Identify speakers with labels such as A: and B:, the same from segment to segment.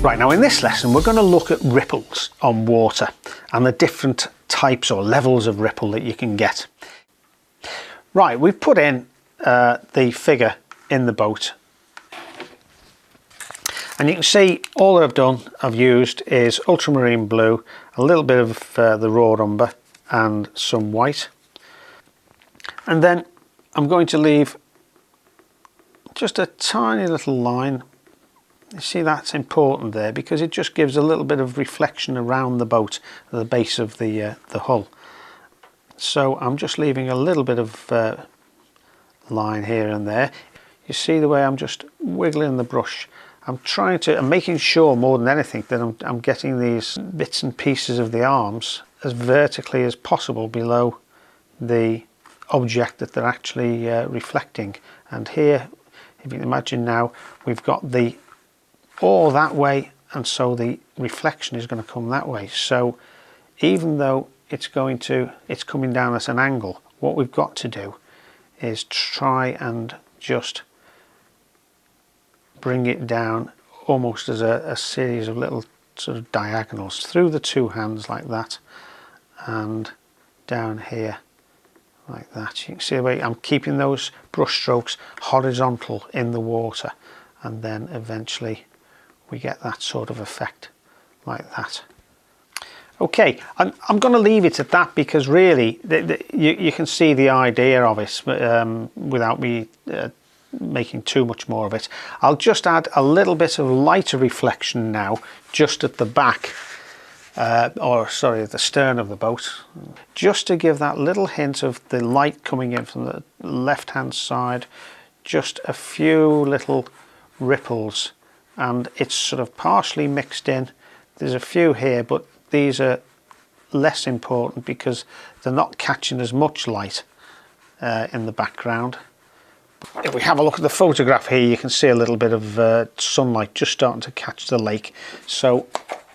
A: Right, now in this lesson we're going to look at ripples on water and the different types or levels of ripple that you can get. Right, we've put in the figure in the boat, and you can see all that I've used is ultramarine blue, a little bit of the raw umber and some white, and then I'm going to leave just a tiny little line. You see, that's important there because it just gives a little bit of reflection around the boat at the base of the hull. So I'm just leaving a little bit of line here and there. You see the way I'm just wiggling the brush. I'm making sure more than anything that I'm getting these bits and pieces of the arms as vertically as possible below the object that they're actually reflecting. And here, if you can imagine now, we've got the all that way, and so the reflection is going to come that way. So even though it's coming down at an angle, what we've got to do is try and just bring it down almost as a series of little sort of diagonals through the two hands like that, and down here like that. You can see the way I'm keeping those brush strokes horizontal in the water, and then eventually we get that sort of effect like that. Okay, I'm going to leave it at that because really you can see the idea of it without me making too much more of it. I'll just add a little bit of lighter reflection now just at the back, or sorry, at the stern of the boat, just to give that little hint of the light coming in from the left hand side, just a few little ripples, and it's sort of partially mixed in. There's a few here, but these are less important because they're not catching as much light in the background. If we have a look at the photograph here, you can see a little bit of sunlight just starting to catch the lake, so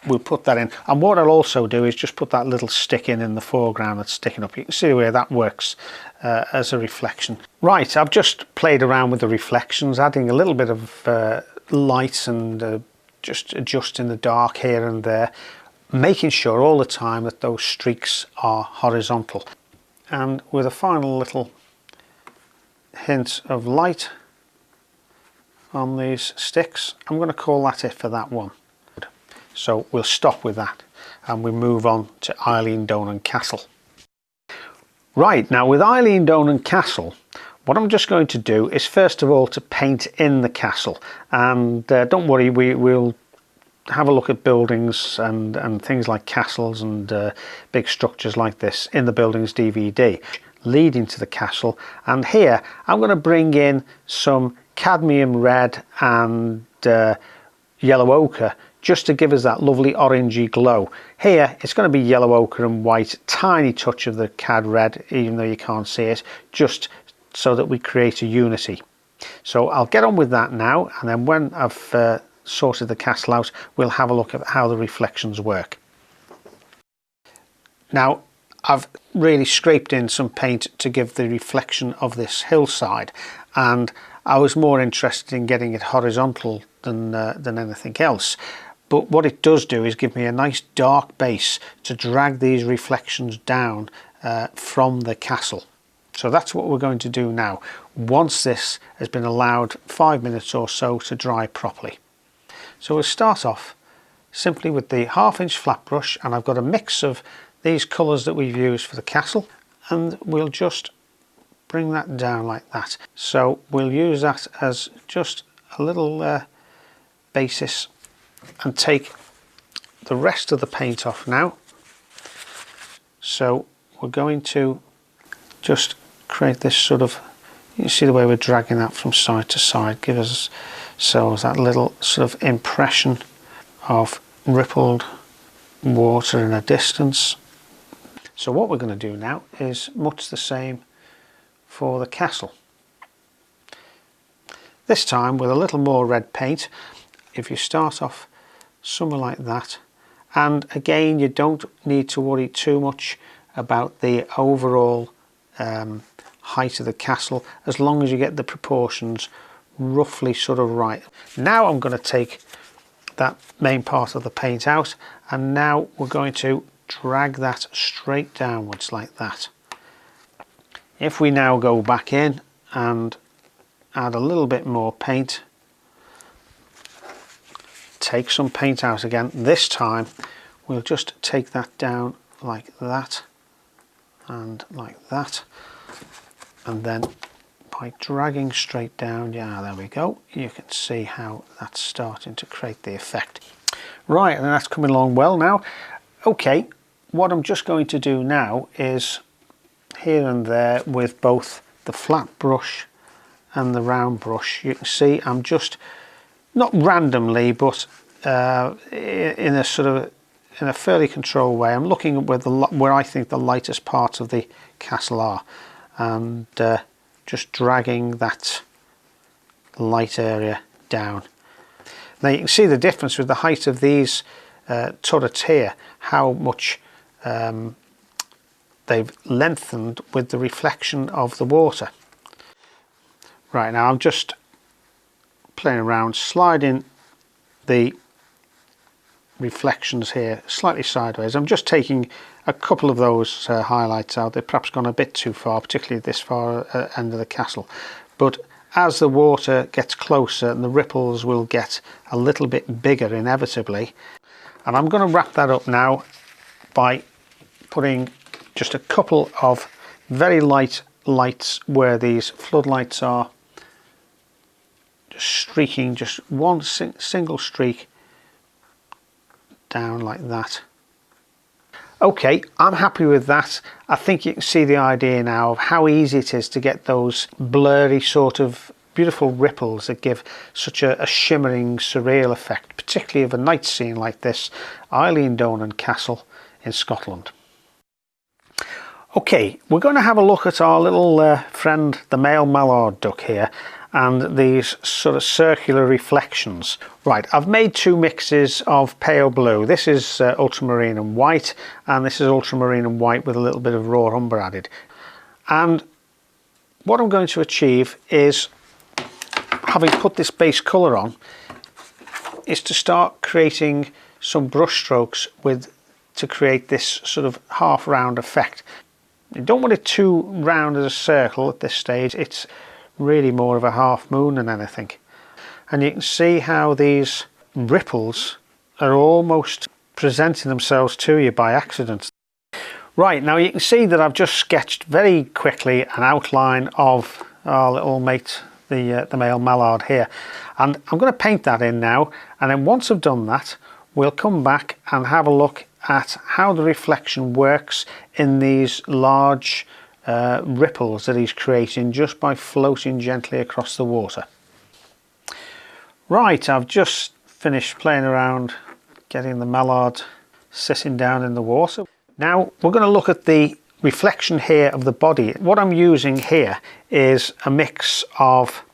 A: we'll put that in. And what I'll also do is just put that little stick in the foreground that's sticking up. You can see where that works as a reflection. Right, I've just played around with the reflections, adding a little bit of light and just adjusting the dark here and there, making sure all the time that those streaks are horizontal. And with a final little hint of light on these sticks, I'm going to call that it for that one. So we'll stop with that and we move on to Eilean Donan Castle. Right, now with Eilean Donan Castle, what I'm just going to do is first of all to paint in the castle, and don't worry, we'll have a look at buildings and things like castles and big structures like this in the buildings DVD leading to the castle. And here I'm going to bring in some cadmium red and yellow ochre just to give us that lovely orangey glow. Here it's going to be yellow ochre and white, tiny touch of the cad red even though you can't see it, just so that we create a unity. So I'll get on with that now, and then when I've sorted the castle out, we'll have a look at how the reflections work. Now I've really scraped in some paint to give the reflection of this hillside, and I was more interested in getting it horizontal than anything else. But what it does do is give me a nice dark base to drag these reflections down from the castle. So that's what we're going to do now, once this has been allowed 5 minutes or so to dry properly. So we'll start off simply with the 1/2 inch flat brush, and I've got a mix of these colours that we've used for the castle, and we'll just bring that down like that. So we'll use that as just a little basis and take the rest of the paint off now. So we're going to just create this sort of, you see the way we're dragging that from side to side, give us that little sort of impression of rippled water in a distance. So what we're going to do now is much the same for the castle. This time with a little more red paint. If you start off somewhere like that, and again you don't need to worry too much about the overall height of the castle, as long as you get the proportions roughly sort of right. Now I'm going to take that main part of the paint out, and now we're going to drag that straight downwards like that. If we now go back in and add a little bit more paint, take some paint out again, this time we'll just take that down like that and like that, and then by dragging straight down, yeah, there we go, you can see how that's starting to create the effect. Right, and that's coming along well now. Okay, what I'm just going to do now is here and there with both the flat brush and the round brush, you can see I'm just not randomly, but in a sort of in a fairly controlled way, I'm looking at where I think the lightest parts of the castle are, and just dragging that light area down. Now you can see the difference with the height of these turrets here, how much they've lengthened with the reflection of the water. Right, now I'm just playing around, sliding the reflections here slightly sideways. I'm just taking a couple of those highlights out. They've perhaps gone a bit too far, particularly this far end of the castle, but as the water gets closer and the ripples will get a little bit bigger inevitably. And I'm going to wrap that up now by putting just a couple of very light lights where these floodlights are, just streaking just one single streak down like that. Okay, I'm happy with that. I think you can see the idea now of how easy it is to get those blurry sort of beautiful ripples that give such a shimmering surreal effect, particularly of a night scene like this Eilean Donan castle in Scotland. Okay, we're going to have a look at our little friend the male mallard duck here and these sort of circular reflections. Right, I've made two mixes of pale blue. This is ultramarine and white, and this is ultramarine and white with a little bit of raw umber added. And what I'm going to achieve is, having put this base colour on, is to start creating some brush strokes to create this sort of half round effect. You don't want it too round as a circle at this stage. It's really more of a half moon than anything. And you can see how these ripples are almost presenting themselves to you by accident. Right, now you can see that I've just sketched very quickly an outline of our little mate, the male mallard here, and I'm going to paint that in now, and then once I've done that we'll come back and have a look at how the reflection works in these large ripples that he's creating just by floating gently across the water. Right, I've just finished playing around getting the mallard sitting down in the water. Now we're going to look at the reflection here of the body. What I'm using here is a mix of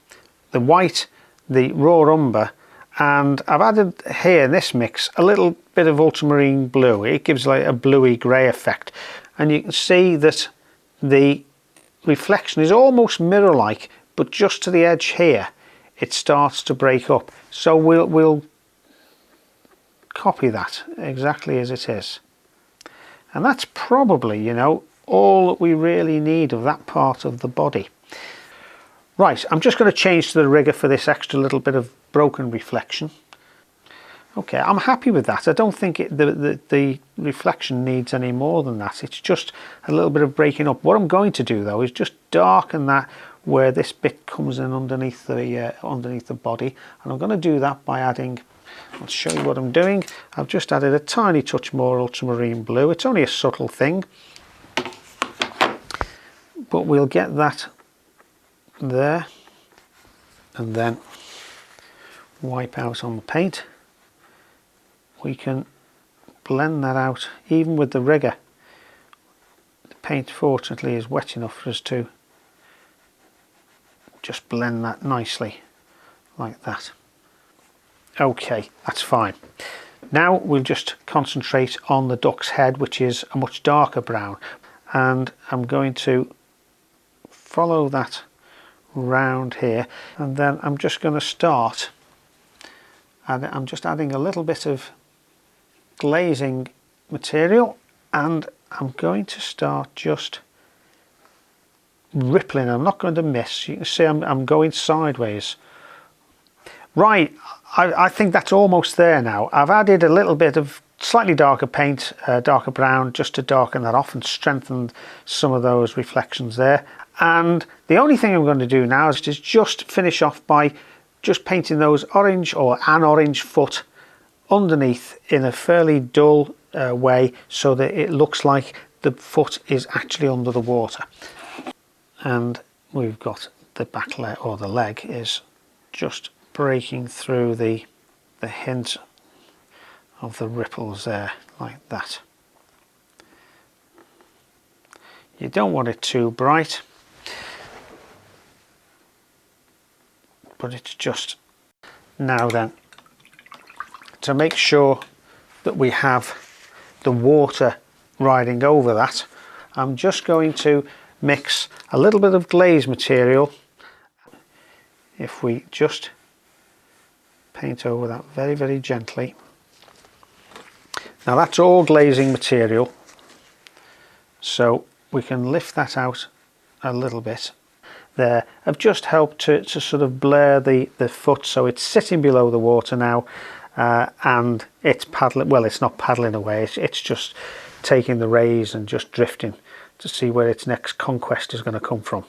A: the white, the raw umber, and I've added here in this mix a little bit of ultramarine blue. It gives like a bluey grey effect, and you can see that the reflection is almost mirror-like, but just to the edge here it starts to break up. So we'll copy that exactly as it is, and that's probably, you know, all that we really need of that part of the body. Right, I'm just going to change to the rigger for this extra little bit of broken reflection. Okay, I'm happy with that. I don't think the reflection needs any more than that. It's just a little bit of breaking up. What I'm going to do though is just darken that where this bit comes in underneath the body, and I'm going to do that by adding, I'll show you what I'm doing. I've just added a tiny touch more ultramarine blue. It's only a subtle thing, but we'll get that there and then wipe out on the paint. We can blend that out even with the rigger. The paint fortunately is wet enough for us to just blend that nicely like that. Okay, that's fine. Now we'll just concentrate on the duck's head, which is a much darker brown, and I'm going to follow that round here, and then I'm just going to start and I'm just adding a little bit of glazing material, and I'm going to start just rippling. I'm not going to miss. You can see I'm going sideways. Right, I think that's almost there now. I've added a little bit of slightly darker paint, darker brown, just to darken that off and strengthen some of those reflections there. And the only thing I'm going to do now is just finish off by just painting those orange, or an orange foot underneath in a fairly dull way, so that it looks like the foot is actually under the water. And we've got the back leg, or the leg is just breaking through the hint of the ripples there, like that. You don't want it too bright, but it's just, now then, to make sure that we have the water riding over that, I'm just going to mix a little bit of glaze material. If we just paint over that very, very gently. Now that's all glazing material, so we can lift that out a little bit there. I've just helped to sort of blur the foot, so it's sitting below the water now, and it's paddling, well, it's not paddling away, it's just taking the rays and just drifting to see where its next conquest is going to come from.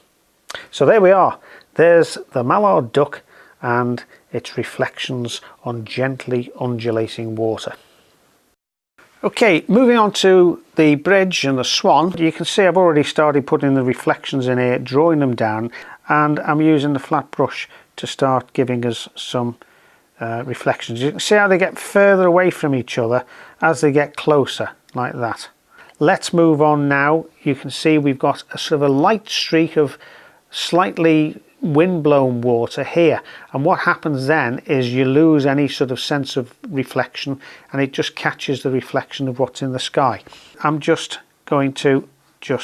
A: So there we are, there's the mallard duck and its reflections on gently undulating water. Okay, moving on to the bridge and the swan. You can see I've already started putting the reflections in here, drawing them down, and I'm using the flat brush to start giving us some reflections. You can see how they get further away from each other as they get closer, like that. Let's move on now. You can see we've got a sort of a light streak of slightly wind-blown water here, and what happens then is you lose any sort of sense of reflection, and it just catches the reflection of what's in the sky. I'm just going to you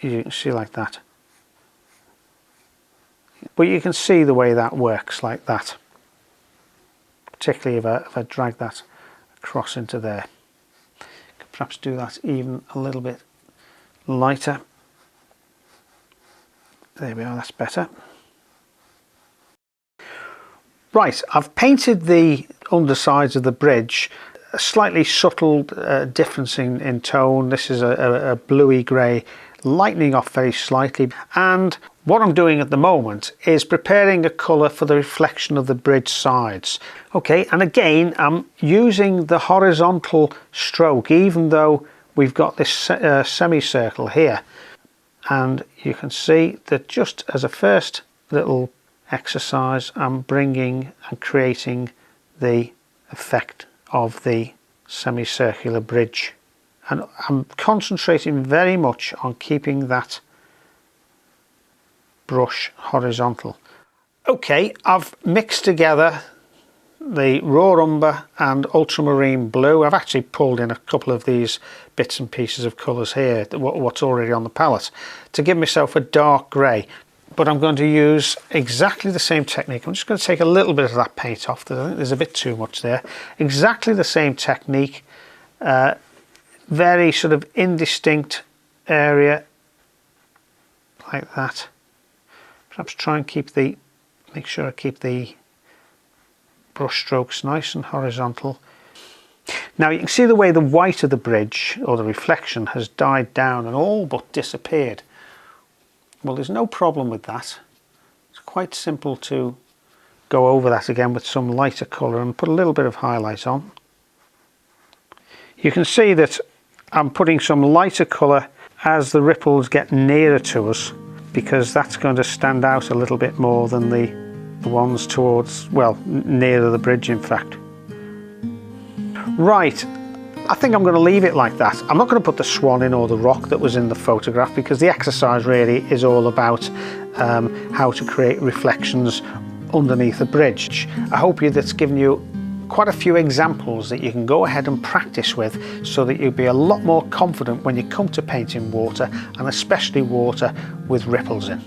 A: can see, like that, but you can see the way that works, like that, particularly if I drag that across into there. Could perhaps do that even a little bit lighter. There we are, that's better. Right, I've painted the undersides of the bridge, a slightly subtle difference in tone. This is a bluey grey, lightening off very slightly. And what I'm doing at the moment is preparing a colour for the reflection of the bridge sides. Okay, and again, I'm using the horizontal stroke, even though we've got this semicircle here. And you can see that just as a first little exercise, I'm bringing and creating the effect of the semicircular bridge, and I'm concentrating very much on keeping that brush horizontal. Okay, I've mixed together the raw umber and ultramarine blue. I've actually pulled in a couple of these bits and pieces of colours here, what's already on the palette, to give myself a dark grey. But I'm going to use exactly the same technique. I'm just going to take a little bit of that paint off. I think there's a bit too much there. Exactly the same technique, very sort of indistinct area, like that. Perhaps try and make sure I keep the brush strokes nice and horizontal. Now you can see the way the white of the bridge, or the reflection, has died down and all but disappeared. Well, there's no problem with that. It's quite simple to go over that again with some lighter colour and put a little bit of highlight on. You can see that I'm putting some lighter colour as the ripples get nearer to us, because that's going to stand out a little bit more than the ones towards, well, nearer the bridge, in fact. Right, I think I'm going to leave it like that. I'm not going to put the swan in, or the rock that was in the photograph, because the exercise really is all about how to create reflections underneath a bridge. I hope that's given you quite a few examples that you can go ahead and practice with, so that you'll be a lot more confident when you come to painting water, and especially water with ripples in.